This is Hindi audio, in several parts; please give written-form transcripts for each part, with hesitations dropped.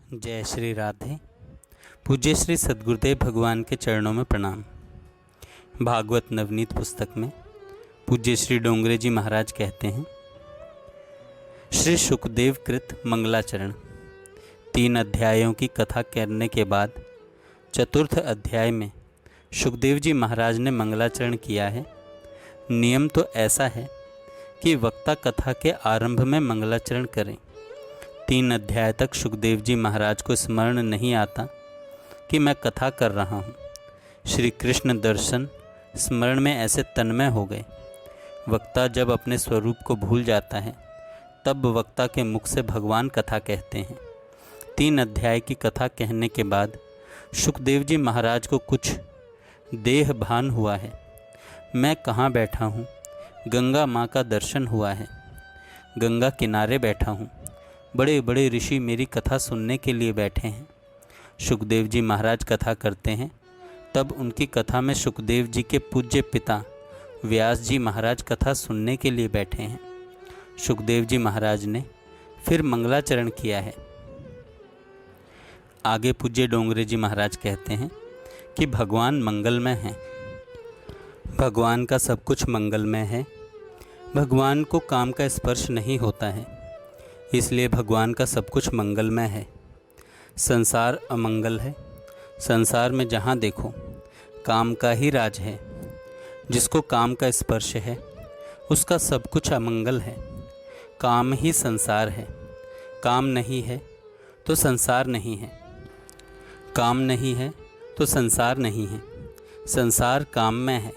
जय श्री राधे। पूज्य श्री सद्गुरुदेव भगवान के चरणों में प्रणाम। भागवत नवनीत पुस्तक में पूज्य श्री डोंगरे जी महाराज कहते हैं, श्री सुखदेव कृत मंगलाचरण। 3 अध्यायों की कथा करने के बाद चतुर्थ अध्याय में सुखदेव जी महाराज ने मंगलाचरण किया है। नियम तो ऐसा है कि वक्ता कथा के आरंभ में मंगलाचरण करें। 3 अध्याय तक सुखदेव जी महाराज को स्मरण नहीं आता कि मैं कथा कर रहा हूँ। श्री कृष्ण दर्शन स्मरण में ऐसे तन्मय हो गए। वक्ता जब अपने स्वरूप को भूल जाता है तब वक्ता के मुख से भगवान कथा कहते हैं। 3 अध्याय की कथा कहने के बाद सुखदेव जी महाराज को कुछ देह भान हुआ है। मैं कहाँ बैठा हूँ? गंगा माँ का दर्शन हुआ है। गंगा किनारे बैठा हूँ। बड़े बड़े ऋषि मेरी कथा सुनने के लिए बैठे हैं। सुखदेव जी महाराज कथा करते हैं, तब उनकी कथा में सुखदेव जी के पूज्य पिता व्यास जी महाराज कथा सुनने के लिए बैठे हैं। सुखदेव जी महाराज ने फिर मंगलाचरण किया है। आगे पूज्य डोंगरे जी महाराज कहते हैं कि भगवान मंगलमय हैं। भगवान का सब कुछ मंगलमय है। भगवान को काम का स्पर्श नहीं होता है, इसलिए भगवान का सब कुछ मंगलमय है। संसार अमंगल है। संसार में जहाँ देखो काम का ही राज है। जिसको काम का स्पर्श है उसका सब कुछ अमंगल है। काम ही संसार है। काम नहीं है तो संसार नहीं है। काम नहीं है तो संसार नहीं है। संसार काम में है,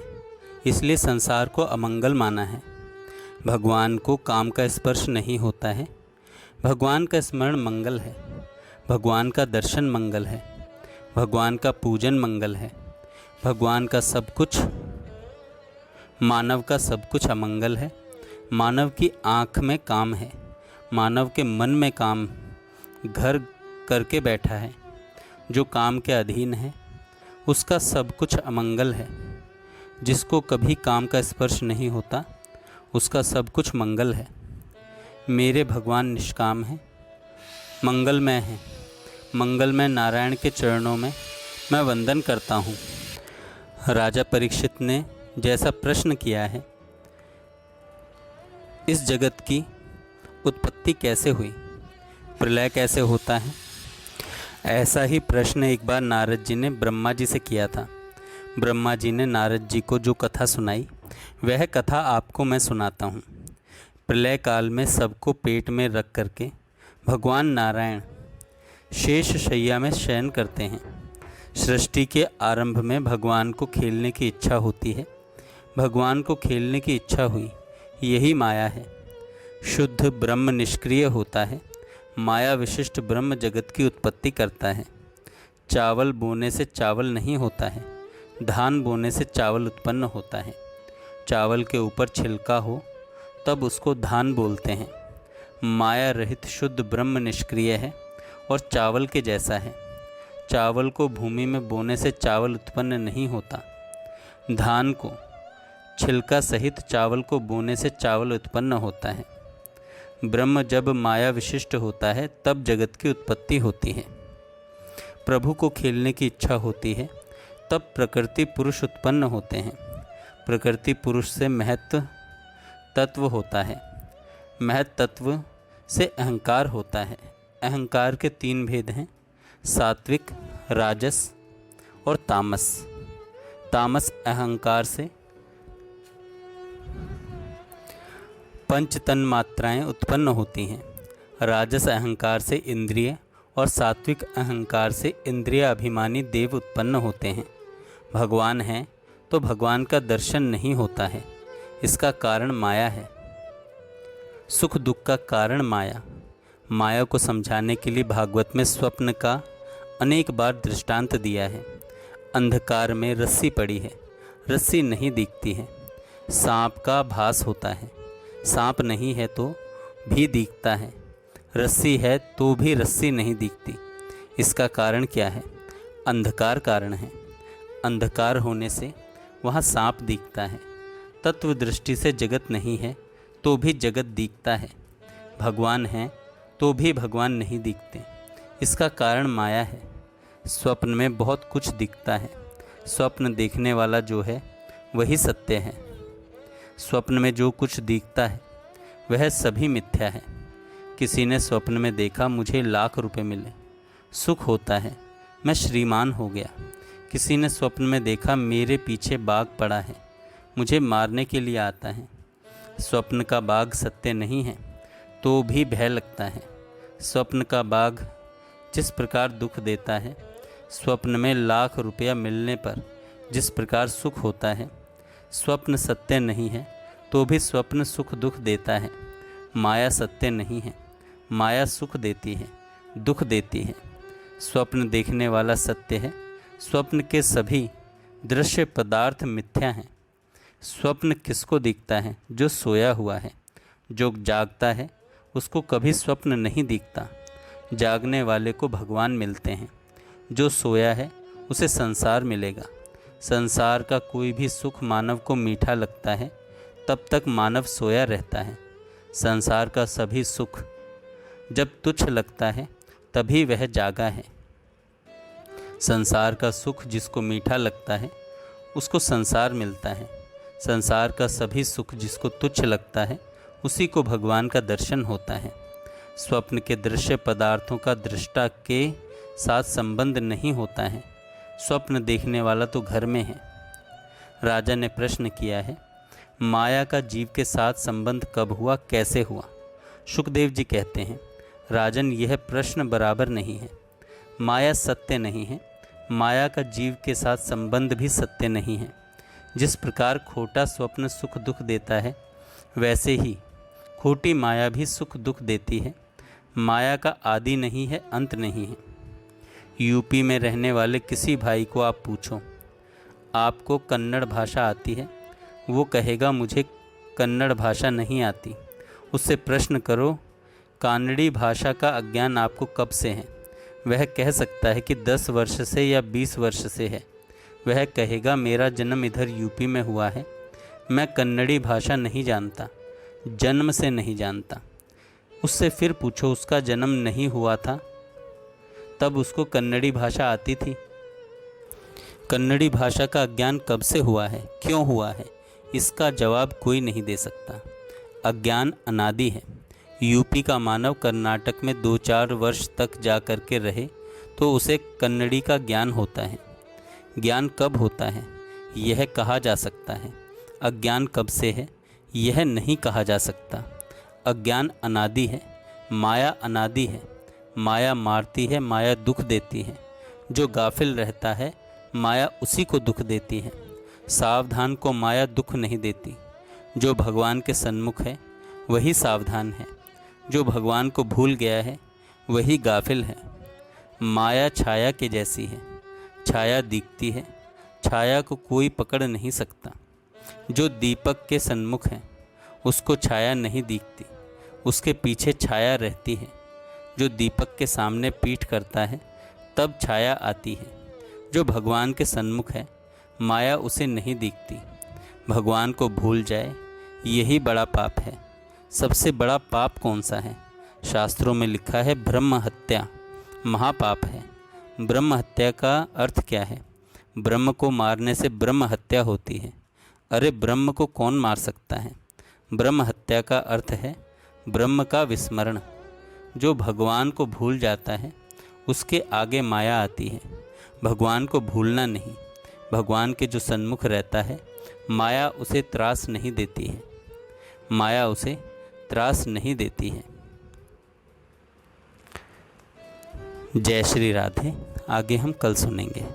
इसलिए संसार को अमंगल माना है। भगवान को काम का स्पर्श नहीं होता है। भगवान का स्मरण मंगल है। भगवान का दर्शन मंगल है। भगवान का पूजन मंगल है। भगवान का सब कुछ, मानव का सब कुछ अमंगल है। मानव की आँख में काम है। मानव के मन में काम घर करके बैठा है। जो काम के अधीन है उसका सब कुछ अमंगल है। जिसको कभी काम का स्पर्श नहीं होता उसका सब कुछ मंगल है। मेरे भगवान निष्काम हैं, मंगलमय हैं। मंगलमय नारायण के चरणों में मैं वंदन करता हूँ। राजा परीक्षित ने जैसा प्रश्न किया है, इस जगत की उत्पत्ति कैसे हुई, प्रलय कैसे होता है, ऐसा ही प्रश्न एक बार नारद जी ने ब्रह्मा जी से किया था। ब्रह्मा जी ने नारद जी को जो कथा सुनाई वह कथा आपको मैं सुनाता हूँ। प्रलय काल में सबको पेट में रख करके भगवान नारायण शेष शैया में शयन करते हैं। सृष्टि के आरंभ में भगवान को खेलने की इच्छा होती है। भगवान को खेलने की इच्छा हुई, यही माया है। शुद्ध ब्रह्म निष्क्रिय होता है। माया विशिष्ट ब्रह्म जगत की उत्पत्ति करता है। चावल बोने से चावल नहीं होता है। धान बोने से चावल उत्पन्न होता है। चावल के ऊपर छिलका हो तब उसको धान बोलते हैं। माया रहित शुद्ध ब्रह्म निष्क्रिय है और चावल के जैसा है। चावल को भूमि में बोने से चावल उत्पन्न नहीं होता। धान को छिलका सहित चावल को बोने से चावल उत्पन्न होता है। ब्रह्म जब माया विशिष्ट होता है तब जगत की उत्पत्ति होती है। प्रभु को खेलने की इच्छा होती है तब प्रकृति पुरुष उत्पन्न होते हैं। प्रकृति पुरुष से महत्व तत्व होता है। महत तत्व से अहंकार होता है। अहंकार के 3 भेद हैं, सात्विक, राजस और तामस। तामस अहंकार से पंच तन्मात्राएं उत्पन्न होती हैं। राजस अहंकार से इंद्रिय और सात्विक अहंकार से इंद्रिय अभिमानी देव उत्पन्न होते हैं। भगवान हैं तो भगवान का दर्शन नहीं होता है। इसका कारण माया है। सुख दुख का कारण माया। माया को समझाने के लिए भागवत में स्वप्न का अनेक बार दृष्टांत दिया है। अंधकार में रस्सी पड़ी है, रस्सी नहीं दिखती है। सांप का भास होता है, सांप नहीं है तो भी दिखता है। रस्सी है तो भी रस्सी नहीं दिखती। इसका कारण क्या है? अंधकार कारण है। अंधकार होने से वहाँ सांप दिखता है। तत्व दृष्टि से जगत नहीं है तो भी जगत दिखता है। भगवान हैं तो भी भगवान नहीं दिखते। इसका कारण माया है। स्वप्न में बहुत कुछ दिखता है। स्वप्न देखने वाला जो है वही सत्य है। स्वप्न में जो कुछ दिखता है वह सभी मिथ्या है। किसी ने स्वप्न में देखा मुझे लाख रुपए मिले, सुख होता है, मैं श्रीमान हो गया। किसी ने स्वप्न में देखा मेरे पीछे बाघ पड़ा है, मुझे मारने के लिए आता है। स्वप्न का बाघ सत्य नहीं है तो भी भय लगता है। स्वप्न का बाघ जिस प्रकार दुख देता है, स्वप्न में लाख रुपया मिलने पर जिस प्रकार सुख होता है, स्वप्न सत्य नहीं है तो भी स्वप्न सुख दुख देता है। माया सत्य नहीं है, माया सुख देती है, दुख देती है। स्वप्न देखने वाला सत्य है। स्वप्न के सभी दृश्य पदार्थ मिथ्या हैं। स्वप्न किसको दिखता है? जो सोया हुआ है। जो जागता है उसको कभी स्वप्न नहीं दिखता। जागने वाले को भगवान मिलते हैं। जो सोया है उसे संसार मिलेगा। संसार का कोई भी सुख मानव को मीठा लगता है तब तक मानव सोया रहता है। संसार का सभी सुख जब तुच्छ लगता है तभी वह जागा है। संसार का सुख जिसको मीठा लगता है उसको संसार मिलता है। संसार का सभी सुख जिसको तुच्छ लगता है उसी को भगवान का दर्शन होता है। स्वप्न के दृश्य पदार्थों का दृष्टा के साथ संबंध नहीं होता है। स्वप्न देखने वाला तो घर में है। राजा ने प्रश्न किया है, माया का जीव के साथ संबंध कब हुआ, कैसे हुआ? शुकदेव जी कहते हैं, राजन यह प्रश्न बराबर नहीं है। माया सत्य नहीं है, माया का जीव के साथ संबंध भी सत्य नहीं है। जिस प्रकार खोटा स्वप्न सुख दुख देता है वैसे ही खोटी माया भी सुख दुख देती है। माया का आदि नहीं है, अंत नहीं है। यूपी में रहने वाले किसी भाई को आप पूछो, आपको कन्नड़ भाषा आती है? वो कहेगा मुझे कन्नड़ भाषा नहीं आती। उससे प्रश्न करो, कानड़ी भाषा का अज्ञान आपको कब से है? वह कह सकता है कि 10 वर्ष से या 20 वर्ष से है। वह कहेगा मेरा जन्म इधर यूपी में हुआ है, मैं कन्नड़ी भाषा नहीं जानता, जन्म से नहीं जानता। उससे फिर पूछो उसका जन्म नहीं हुआ था तब उसको कन्नड़ी भाषा आती थी? कन्नड़ी भाषा का अज्ञान कब से हुआ है, क्यों हुआ है, इसका जवाब कोई नहीं दे सकता। अज्ञान अनादि है। यूपी का मानव कर्नाटक में 2-4 वर्ष तक जा कर के रहे तो उसे कन्नड़ी का ज्ञान होता है। ज्ञान कब होता है यह कहा जा सकता है, अज्ञान कब से है यह नहीं कहा जा सकता। अज्ञान अनादि है, माया अनादि है। माया मारती है, माया दुख देती है। जो गाफिल रहता है माया उसी को दुख देती है। सावधान को माया दुख नहीं देती। जो भगवान के सन्मुख है वही सावधान है। जो भगवान को भूल गया है वही गाफिल है। माया छाया के जैसी है, छाया दिखती है, छाया को कोई पकड़ नहीं सकता। जो दीपक के सन्मुख है उसको छाया नहीं दिखती, उसके पीछे छाया रहती है। जो दीपक के सामने पीठ करता है तब छाया आती है। जो भगवान के सन्मुख है माया उसे नहीं दिखती। भगवान को भूल जाए यही बड़ा पाप है। सबसे बड़ा पाप कौन सा है? शास्त्रों में लिखा है ब्रह्म हत्या महापाप है। ब्रह्म हत्या का अर्थ क्या है? ब्रह्म को मारने से ब्रह्म हत्या होती है। अरे ब्रह्म को कौन मार सकता है? ब्रह्म हत्या का अर्थ है ब्रह्म का विस्मरण। जो भगवान को भूल जाता है उसके आगे माया आती है। भगवान को भूलना नहीं, भगवान के जो सन्मुख रहता है माया उसे त्रास नहीं देती है। माया उसे त्रास नहीं देती है। जय श्री राधे। आगे हम कल सुनेंगे।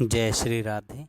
जय श्री राधे।